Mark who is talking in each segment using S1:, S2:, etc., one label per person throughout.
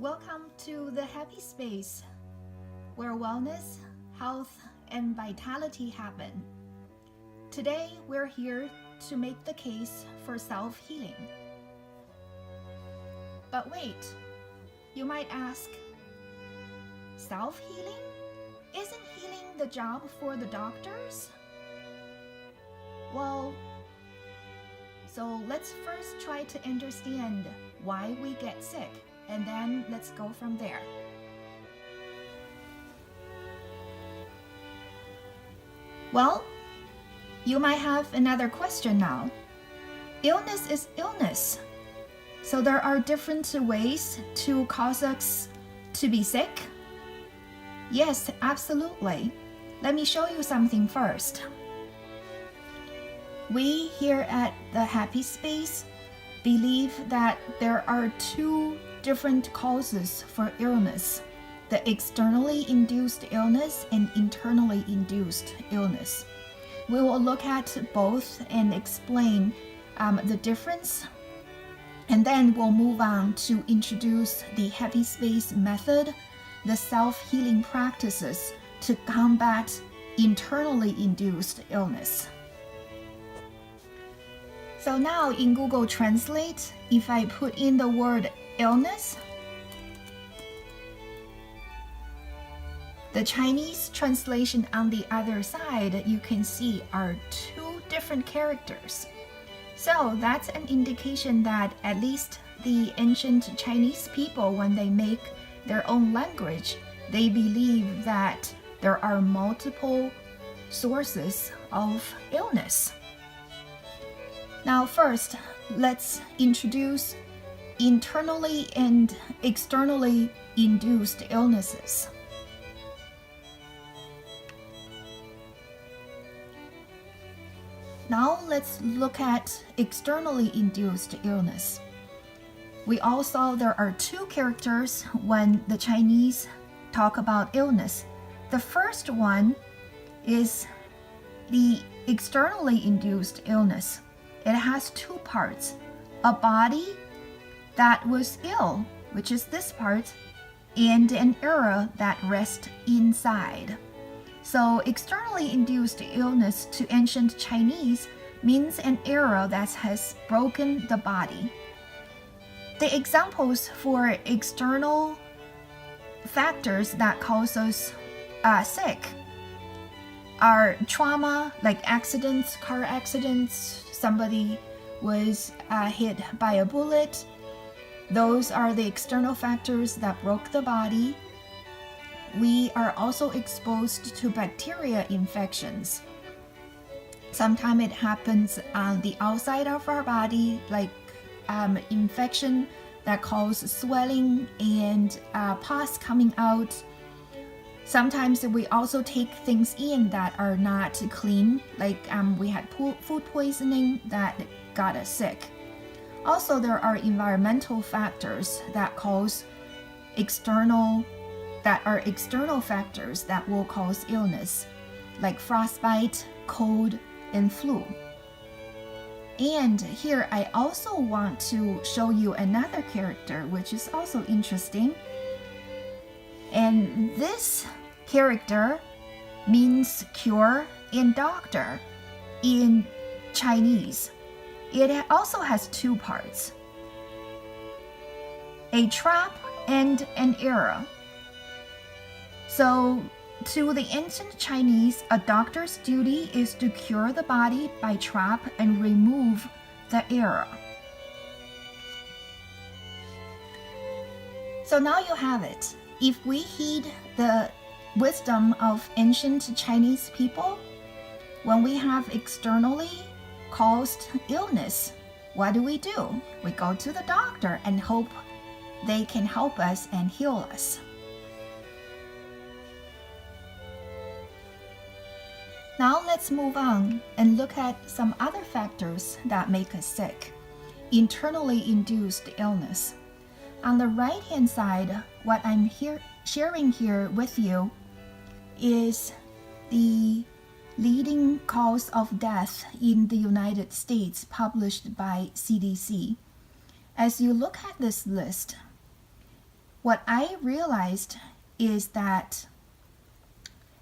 S1: Welcome to the happy space where wellness, health, and vitality happen. Today, we're here to make the case for self-healing. But wait, you might ask, self-healing? Isn't healing the job for the doctors? Well, so let's first try to understand why we get sick, and then let's go from there. Well, you might have another question now. Illness is illness. So there are different ways to cause us to be sick? Yes, absolutely. Let me show you something first. We here at the Happy Space believe that there are two different causes for illness: the externally induced illness and internally induced illness. We will look at both and explain the difference, and then we'll move on to introduce the Happy Space method, the self-healing practices to combat internally induced illness. So now in Google Translate, if I put in the word illness, the Chinese translation on the other side, you can see are two different characters. So that's an indication that at least the ancient Chinese people, when they make their own language, they believe that there are multiple sources of illness. Now first, let's introduce internally and externally induced illnesses. Now let's look at externally induced illness. We all saw there are two characters when the Chinese talk about illness. The first one is the externally induced illness. It has two parts: a body that was ill, which is this part, and an error that rests inside. So externally induced illness to ancient Chinese means an error that has broken the body. The examples for external factors that cause us sick are trauma, like accidents, car accidents. Somebody was hit by a bullet. Those are the external factors that broke the body. We are also exposed to bacteria infections. Sometimes it happens on the outside of our body, like infection that causes swelling and pus coming out. Sometimes we also take things in that are not clean, like we had food poisoning that got us sick. Also, there are environmental factors that are external factors that will cause illness, like frostbite, cold, and flu. And here I also want to show you another character, which is also interesting. And this character means cure and doctor in Chinese. It also has two parts: a trap and an error. So to the ancient Chinese, a doctor's duty is to cure the body by trap and remove the error. So now you have it. If we heed the wisdom of ancient Chinese people, when we have externally caused illness, what do? We go to the doctor and hope they can help us and heal us. Now let's move on and look at some other factors that make us sick. Internally induced illness. On the right-hand side, what I'm sharing here with you is the leading cause of death in the United States published by CDC. As you look at this list, what I realized is that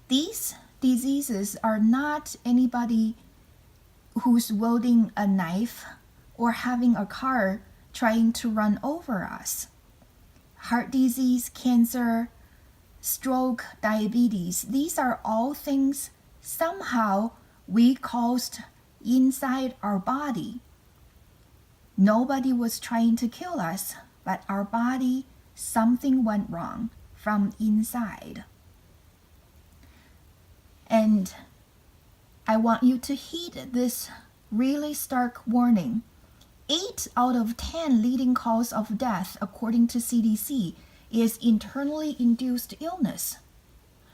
S1: these diseases are not anybody who's wielding a knife or having a car trying to run over us. Heart disease, cancer, stroke, diabetes, these are all things somehow we caused inside our body. Nobody was trying to kill us, but our body, something went wrong from inside. And I want you to heed this really stark warning. 8 out of 10 leading cause of death, according to CDC, is internally induced illness.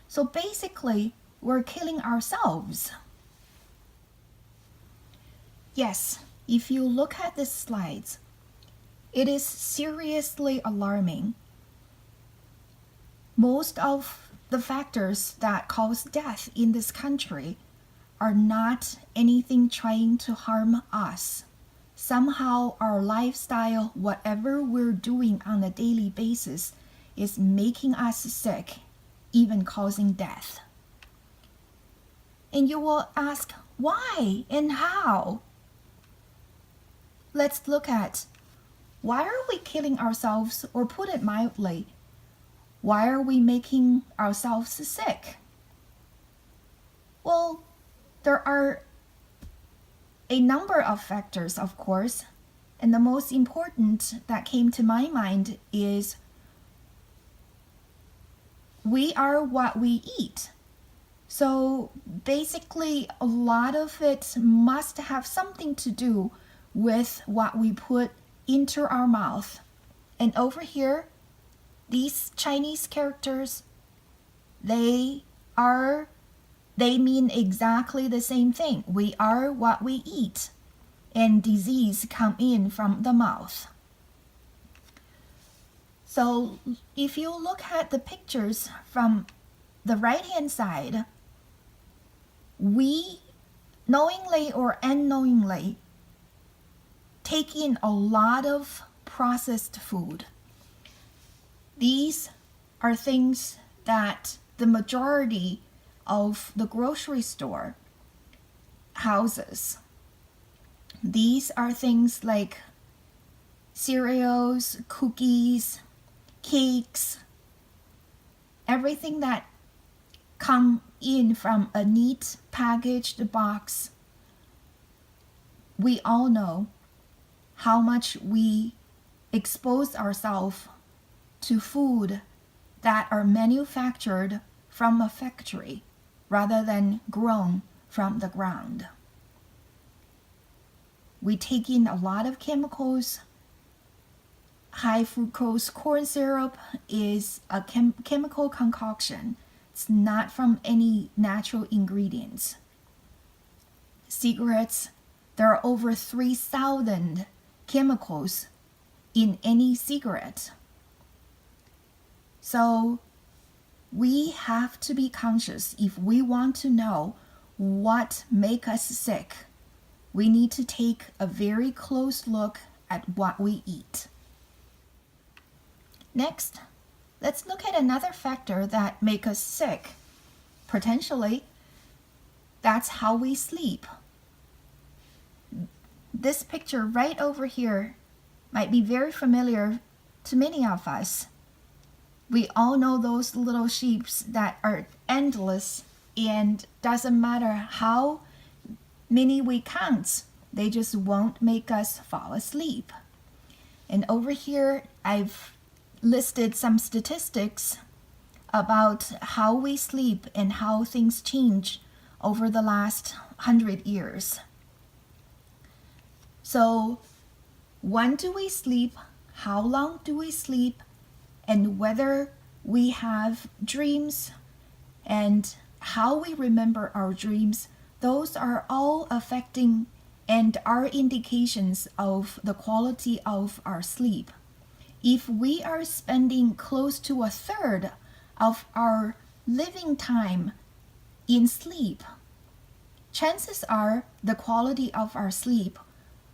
S1: So basically, we're killing ourselves. Yes, if you look at the slides, it is seriously alarming. Most of the factors that cause death in this country are not anything trying to harm us. Somehow our lifestyle, whatever we're doing on a daily basis, is making us sick, even causing death. And you will ask, why and how? Let's look at, why are we killing ourselves, or put it mildly, why are we making ourselves sick? Well, there are a number of factors, of course, and the most important that came to my mind is we are what we eat. So basically, a lot of it must have something to do with what we put into our mouth. And over here, these Chinese characters, they mean exactly the same thing. We are what we eat, and disease come in from the mouth. So if you look at the pictures from the right-hand side, we knowingly or unknowingly take in a lot of processed food. These are things that the majority of the grocery store houses. These are things like cereals, cookies, cakes, everything that come in from a neat packaged box. We all know how much we expose ourselves to food that are manufactured from a factory rather than grown from the ground. We take in a lot of chemicals. High fructose corn syrup is a chemical concoction. It's not from any natural ingredients. Cigarettes, there are over 3,000 chemicals in any cigarette. So we have to be conscious. If we want to know what makes us sick, we need to take a very close look at what we eat. Next, let's look at another factor that makes us sick. Potentially, that's how we sleep. This picture right over here might be very familiar to many of us. We all know those little sheeps that are endless, and doesn't matter how many we count, they just won't make us fall asleep. And over here, I've listed some statistics about how we sleep and how things change over the last 100 years. So, when do we sleep? How long do we sleep? And whether we have dreams and how we remember our dreams, those are all affecting and are indications of the quality of our sleep. If we are spending close to a third of our living time in sleep, chances are the quality of our sleep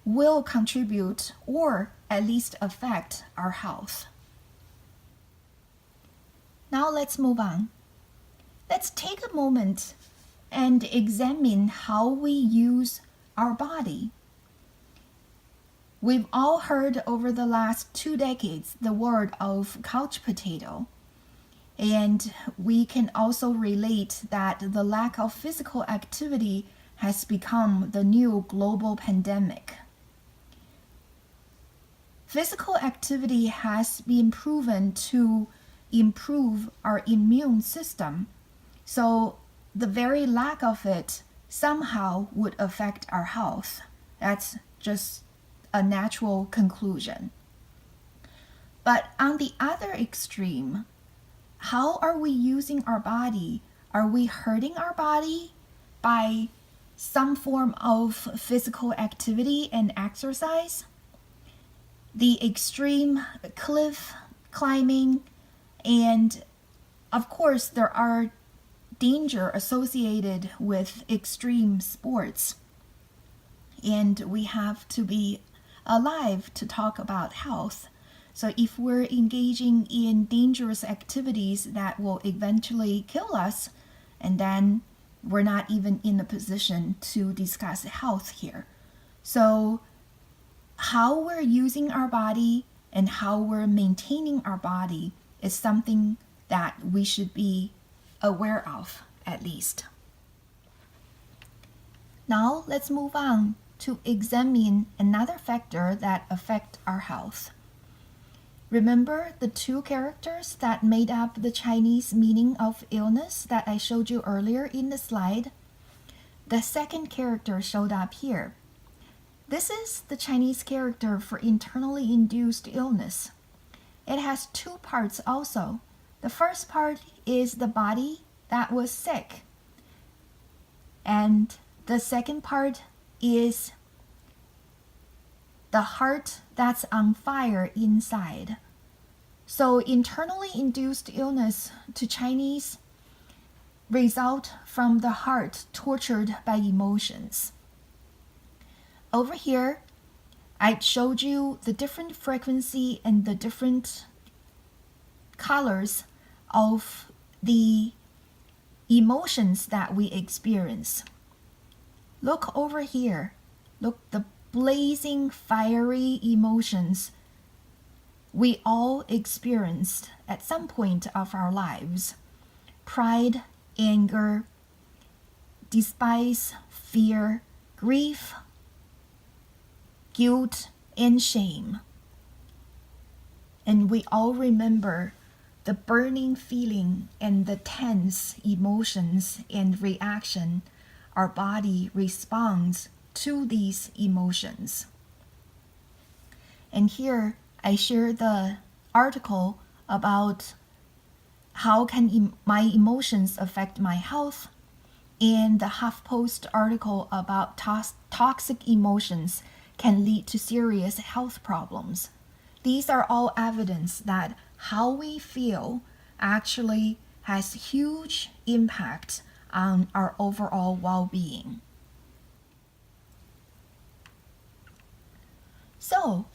S1: will contribute or at least affect our health. Now let's move on. Let's take a moment and examine how we use our body. We've all heard over the last 2 decades the word of couch potato. And we can also relate that the lack of physical activity has become the new global pandemic. Physical activity has been proven to improve our immune system, so the very lack of it somehow would affect our health. That's just a natural conclusion. But on the other extreme, how are we using our body? Are we hurting our body by some form of physical activity and exercise? The extreme cliff climbing, and of course there are danger associated with extreme sports. And we have to be alive to talk about health. So if we're engaging in dangerous activities that will eventually kill us, and then we're not even in a position to discuss health here. So how we're using our body and how we're maintaining our body is something that we should be aware of, at least. Now let's move on to examine another factor that affects our health. Remember the 2 characters that made up the Chinese meaning of illness that I showed you earlier in the slide? The second character showed up here. This is the Chinese character for internally induced illness. It has 2 parts also. The first part is the body that was sick. And the second part is the heart that's on fire inside. So internally induced illness to Chinese result from the heart tortured by emotions. Over here, I showed you the different frequency and the different colors of the emotions that we experience. Look over here. Look, the blazing, fiery emotions we all experienced at some point of our lives. Pride, anger, despise, fear, grief, guilt, and shame. And we all remember the burning feeling and the tense emotions and reaction our body responds to these emotions. And here I share the article about how can my emotions affect my health, and the HuffPost article about toxic emotions can lead to serious health problems. These are all evidence that how we feel actually has huge impact on our overall well-being. So,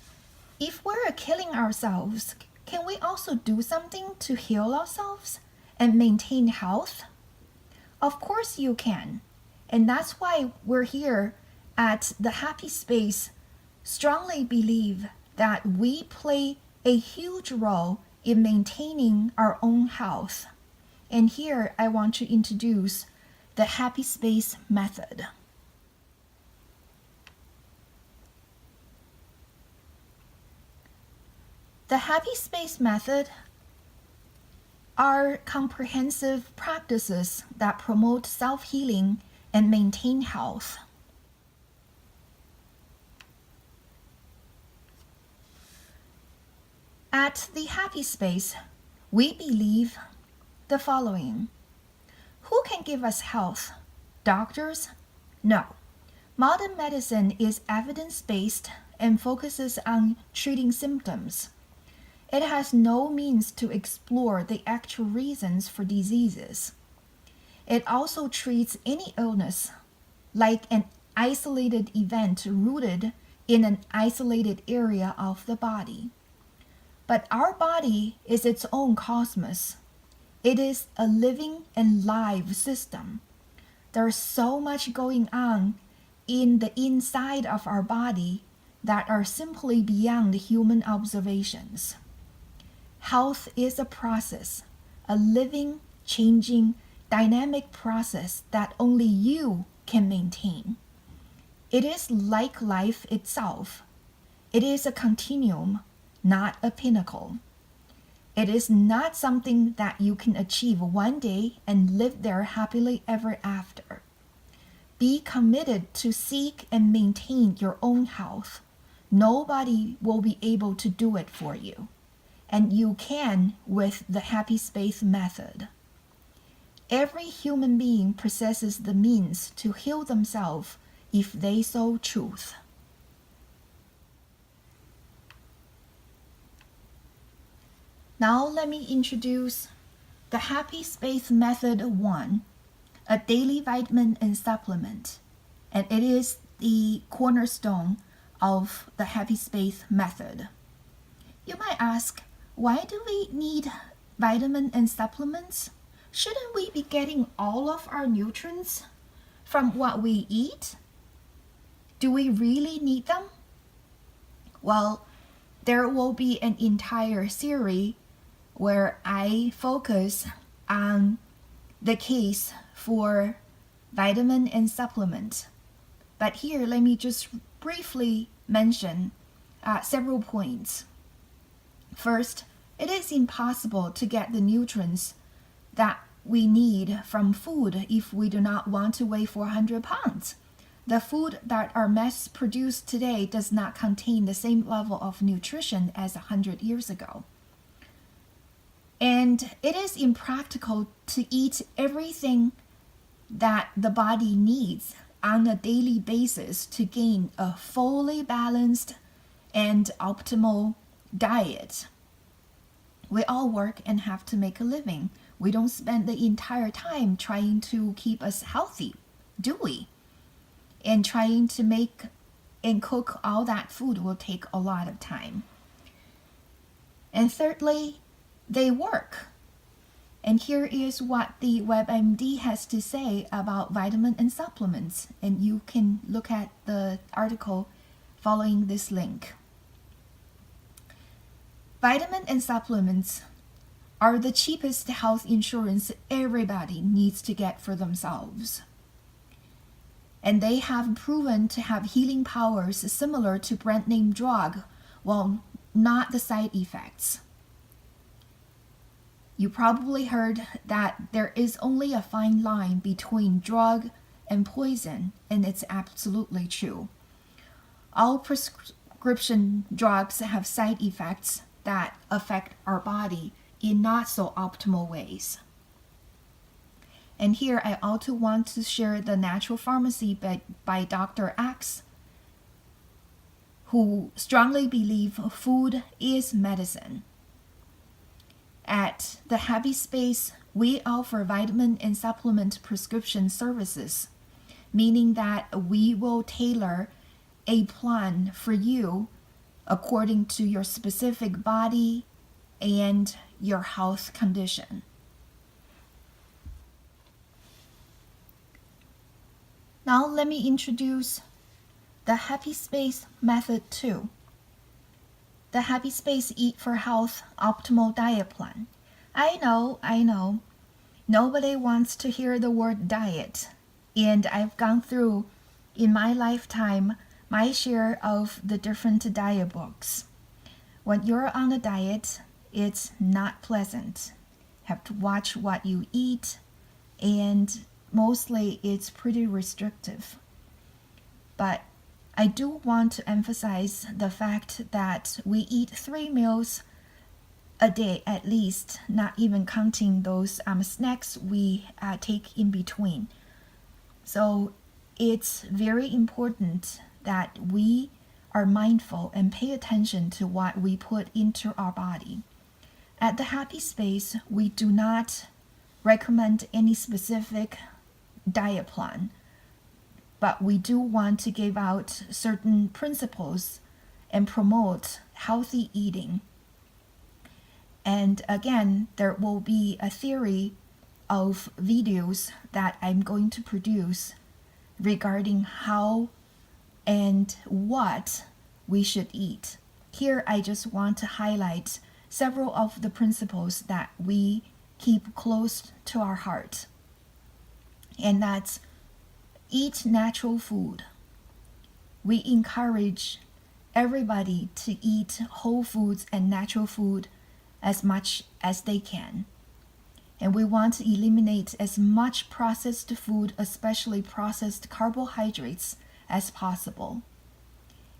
S1: if we're killing ourselves, can we also do something to heal ourselves and maintain health? Of course you can. And that's why we're here at the Happy Space strongly believe that we play a huge role in maintaining our own health. And here I want to introduce the Happy Space method. The Happy Space method are comprehensive practices that promote self-healing and maintain health. At the Happy Space, we believe the following. Who can give us health? Doctors? No. Modern medicine is evidence-based and focuses on treating symptoms. It has no means to explore the actual reasons for diseases. It also treats any illness like an isolated event rooted in an isolated area of the body. But our body is its own cosmos. It is a living and live system. There's so much going on in the inside of our body that are simply beyond human observations. Health is a process, a living, changing, dynamic process that only you can maintain. It is like life itself. It is a continuum, not a pinnacle. It is not something that you can achieve one day and live there happily ever after. Be committed to seek and maintain your own health. Nobody will be able to do it for you. And you can with the Happy Space method. Every human being possesses the means to heal themselves if they so choose. Now let me introduce the Happy Space Method 1, a daily vitamin and supplement. And it is the cornerstone of the Happy Space Method. You might ask, why do we need vitamin and supplements? Shouldn't we be getting all of our nutrients from what we eat? Do we really need them? Well, there will be an entire series where I focus on the case for vitamin and supplement. But here, let me just briefly mention several points. First, it is impossible to get the nutrients that we need from food if we do not want to weigh 400 pounds. The food that are mass produced today does not contain the same level of nutrition as 100 years ago. And it is impractical to eat everything that the body needs on a daily basis to gain a fully balanced and optimal diet. We all work and have to make a living. We don't spend the entire time trying to keep us healthy, do we? And trying to make and cook all that food will take a lot of time. And thirdly, they work. And here is what the WebMD has to say about vitamin and supplements. And you can look at the article following this link. Vitamin and supplements are the cheapest health insurance everybody needs to get for themselves. And they have proven to have healing powers similar to brand name drug, while not the side effects. You probably heard that there is only a fine line between drug and poison, and it's absolutely true. All prescription drugs have side effects that affect our body in not so optimal ways. And here I also want to share the Natural Pharmacy by Dr. X, who strongly believe food is medicine. At the Happy Space, we offer vitamin and supplement prescription services, meaning that we will tailor a plan for you according to your specific body and your health condition. Now let me introduce the Happy Space Method 2. The Happy Space Eat for Health Optimal Diet Plan. I know. Nobody wants to hear the word diet. And I've gone through, in my lifetime, my share of the different diet books. When you're on a diet, it's not pleasant. Have to watch what you eat, and mostly it's pretty restrictive. But I do want to emphasize the fact that we eat 3 meals a day at least, not even counting those snacks we take in between. So it's very important that we are mindful and pay attention to what we put into our body. At the Happy Space, we do not recommend any specific diet plan, but we do want to give out certain principles and promote healthy eating. And again, there will be a theory of videos that I'm going to produce regarding how and what we should eat. Here, I just want to highlight several of the principles that we keep close to our heart. And that's eat natural food. We encourage everybody to eat whole foods and natural food as much as they can. And we want to eliminate as much processed food, especially processed carbohydrates, as possible.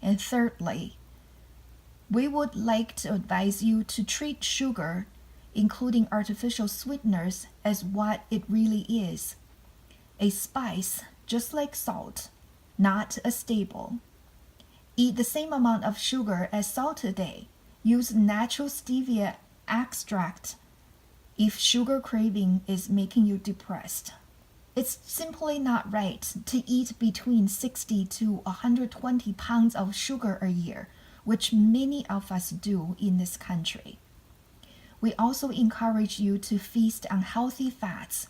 S1: And thirdly, we would like to advise you to treat sugar, including artificial sweeteners, as what it really is: a spice, just like salt, not a staple. Eat the same amount of sugar as salt a day. Use natural stevia extract if sugar craving is making you depressed. It's simply not right to eat between 60 to 120 pounds of sugar a year, which many of us do in this country. We also encourage you to feast on healthy fats: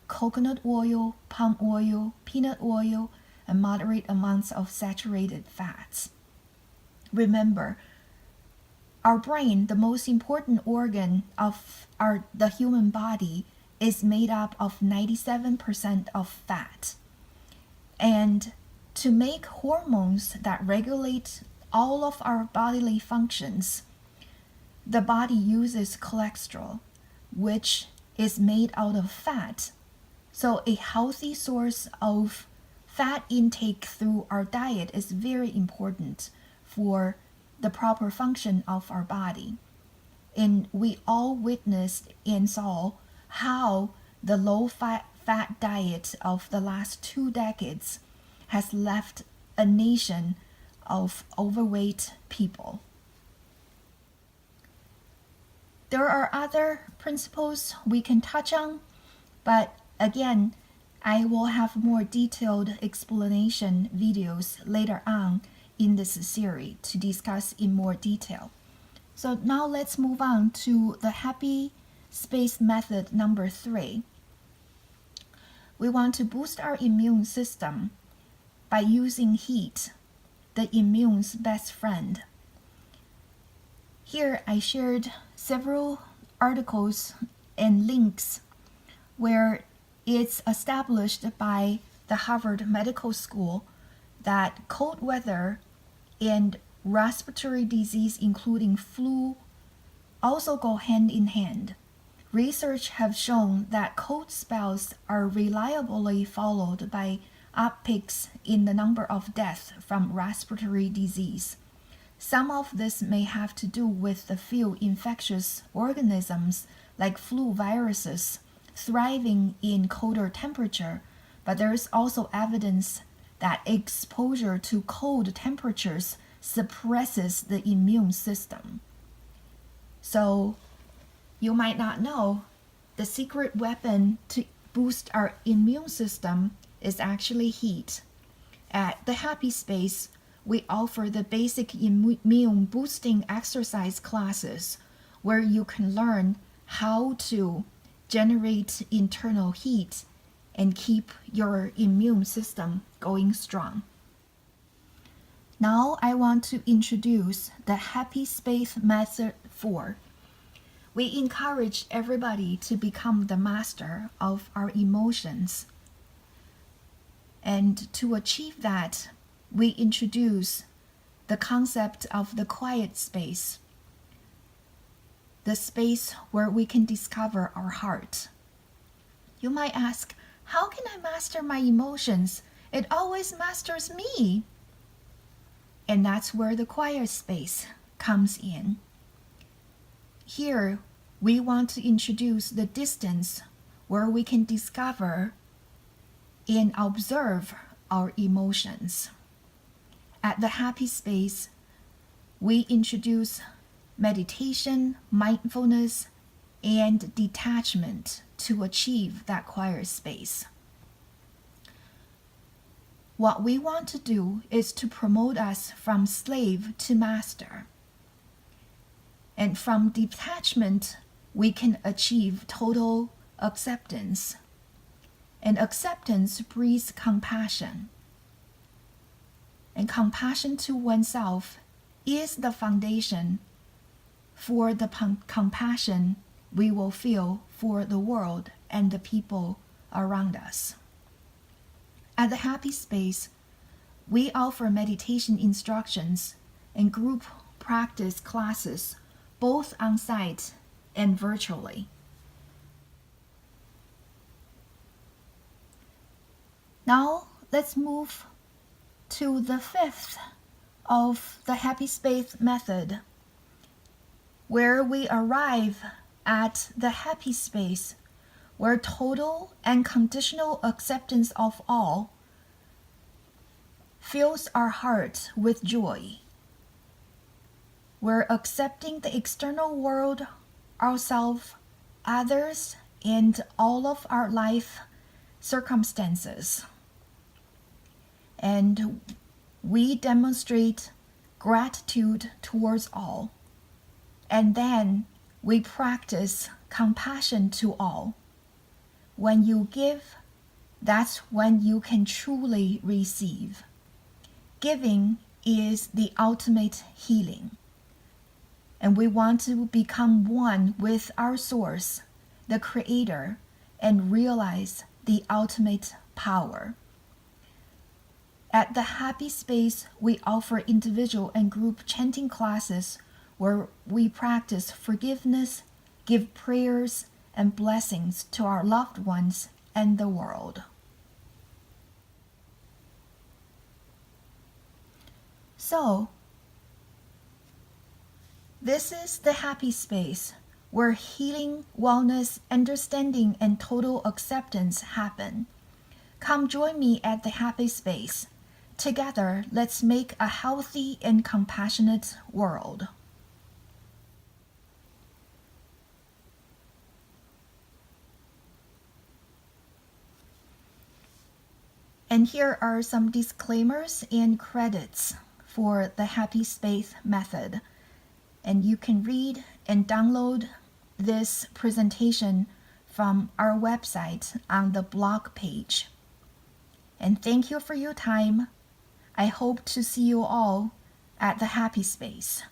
S1: coconut oil, palm oil, peanut oil, and moderate amounts of saturated fats. Remember, our brain, the most important organ of the human body, is made up of 97% of fat. And to make hormones that regulate all of our bodily functions, the body uses cholesterol, which is made out of fat. So a healthy source of fat intake through our diet is very important for the proper function of our body. And we all witnessed and saw how the low-fat diet of the last 2 decades has left a nation of overweight people. There are other principles we can touch on, but again, I will have more detailed explanation videos later on in this series to discuss in more detail. So now let's move on to the happy space method number 3. We want to boost our immune system by using heat, the immune's best friend. Here I shared several articles and links where it's established by the Harvard Medical School that cold weather and respiratory disease, including flu, also go hand in hand. Research have shown that cold spells are reliably followed by upticks in the number of deaths from respiratory disease. Some of this may have to do with the few infectious organisms like flu viruses thriving in colder temperature, but there is also evidence that exposure to cold temperatures suppresses the immune system. So you might not know, the secret weapon to boost our immune system is actually heat. At the Happy Space, we offer the basic immune boosting exercise classes where you can learn how to generate internal heat and keep your immune system going strong. Now I want to introduce the Happy Space Method 4. We encourage everybody to become the master of our emotions. And to achieve that, we introduce the concept of the quiet space, the space where we can discover our heart. You might ask, how can I master my emotions? It always masters me. And that's where the quiet space comes in. Here, we want to introduce the distance where we can discover and observe our emotions. At the Happy Space, we introduce meditation, mindfulness, and detachment to achieve that quiet space. What we want to do is to promote us from slave to master. And from detachment, we can achieve total acceptance. And acceptance breeds compassion. And compassion to oneself is the foundation for the compassion we will feel for the world and the people around us. At the Happy Space, we offer meditation instructions and group practice classes, both on site and virtually. Now, let's move to the fifth of the Happy Space method, where we arrive at the happy space where total and conditional acceptance of all fills our heart with joy. We're accepting the external world, ourselves, others, and all of our life circumstances. And we demonstrate gratitude towards all. And then we practice compassion to all. When you give, that's when you can truly receive. Giving is the ultimate healing. And we want to become one with our source, the Creator, and realize the ultimate power. At the Happy Space, we offer individual and group chanting classes where we practice forgiveness, give prayers and blessings to our loved ones and the world. So, this is the Happy Space where healing, wellness, understanding, and total acceptance happen. Come join me at the Happy Space. Together, let's make a healthy and compassionate world. And here are some disclaimers and credits for the Happy Space method. And you can read and download this presentation from our website on the blog page. And thank you for your time. I hope to see you all at the Happy Space.